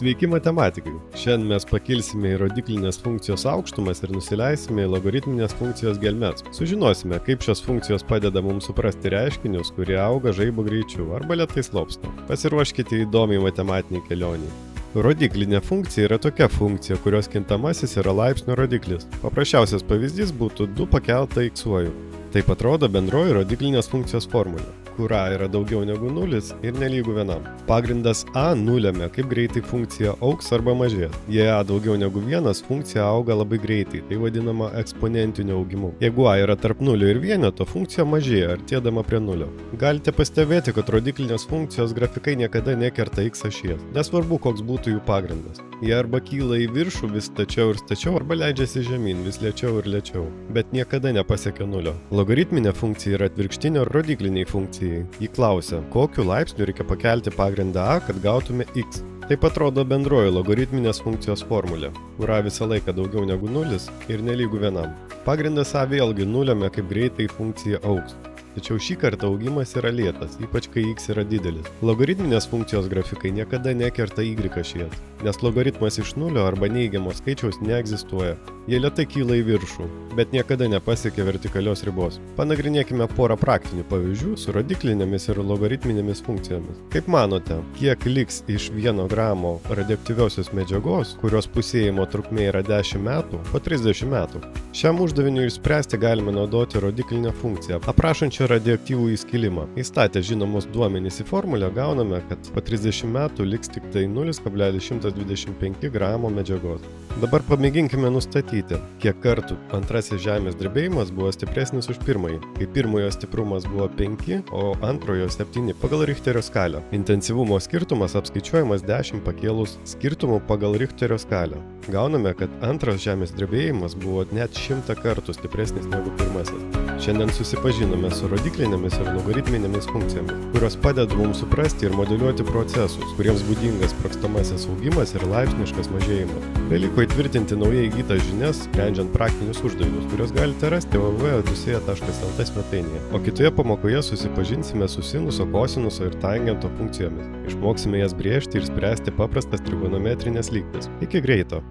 Sveiki matematikai! Šiandien mes pakilsime į rodiklinės funkcijos aukštumas ir nusileisime į logaritminės funkcijos gelmes. Sužinosime, kaip šios funkcijos padeda mums suprasti reiškinius, kurie auga žaibo greičiu arba lėtai slopsta. Pasiruoškite įdomiai matematiniai kelioniai. Rodiklinė funkcija yra tokia funkcija, kurios kintamasis yra laipsnio rodiklis. Paprasčiausias pavyzdys būtų 2 pakelta x-uoju. Taip atrodo bendroji rodiklinės funkcijos formulė, kur a yra daugiau negu 0 ir nelygu 1. Pagrindas a nulemia, kaip greitai funkcija augs arba mažės. Jei a daugiau negu 1, funkcija auga labai greitai, tai vadinama eksponentiniu augimu. Jeigu a yra tarp 0 ir 1, funkcija mažėja, artėdama prie 0. Galite pastebėti, kad rodiklinės funkcijos grafikai niekada nekerta x ašies, nesvarbu, koks būtų jų pagrindas. Jie arba kyla į viršų vis stačiau ir stačiau, arba leidžiasi žemyn vis lėčiau ir lėčiau, bet niekada nepasiekia 0. Logaritminė funkcija yra atvirkštinė rodikliniai funkcijai. Ji klausia, kokiu laipsniu reikia pakelti pagrindą a, kad gautume x. Taip atrodo bendroji logaritminės funkcijos formulė, kur a visą laiką daugiau negu 0 ir nelygu 1. Pagrindas a vėlgi nulemia, kaip greitai funkcija augs. Tačiau šį kartą augimas yra lėtas, ypač kai x yra didelis. Logaritminės funkcijos grafikai niekada nekerta y ašies, nes logaritmas iš 0 arba neigiamo skaičiaus neegzistuoja. Jie lėtai kyla į viršų, bet niekada nepasiekia vertikalios ribos. Panagrinėkime porą praktinių pavyzdžių su rodiklinėmis ir logaritminėmis funkcijomis. Kaip manote, kiek liks iš 1 gramo radioaktyviosios medžiagos, kurios pusėjimo trukmė yra 10 metų, po 30 metų? Šiam uždaviniui išspręsti galime naudoti rodiklinę funkciją, aprašančią radioaktyvų įskilimą. Įstatę žinomus duomenys į formulę gauname, kad po 30 metų liks tik tai 0,125 gramo medžiagos. Dabar pamėginkime nustatyti, kiek kartų antrasis žemės drebėjimas buvo stipresnis už pirmąjį, kai pirmojo stiprumas buvo 5, o antrojo 7 pagal Richterio skalę. Intensyvumo skirtumas apskaičiuojamas 10 pakėlus skirtumų pagal Richterio skalę. Gauname, kad antras žemės drebėjimas buvo net 100 kartų stipresnis negu pirmasis. Šiandien susipažinome su rodiklinėmis ir logaritminėmis funkcijomis, kurios padeda mums suprasti ir modeliuoti procesus, kuriems būdingas sprogstamasis augimas ir laipsniškas mažėjimas. Beliko įtvirtinti naujai įgytas žinias, sprendžiant praktinius uždavinius, kuriuos galite rasti www.odisėja.lt svetainėje. O kitoje pamokoje susipažinsime su sinuso, kosinuso ir tangento funkcijomis. Išmoksime jas brėžti ir spręsti paprastas trigonometrinės lygtis. Iki greito!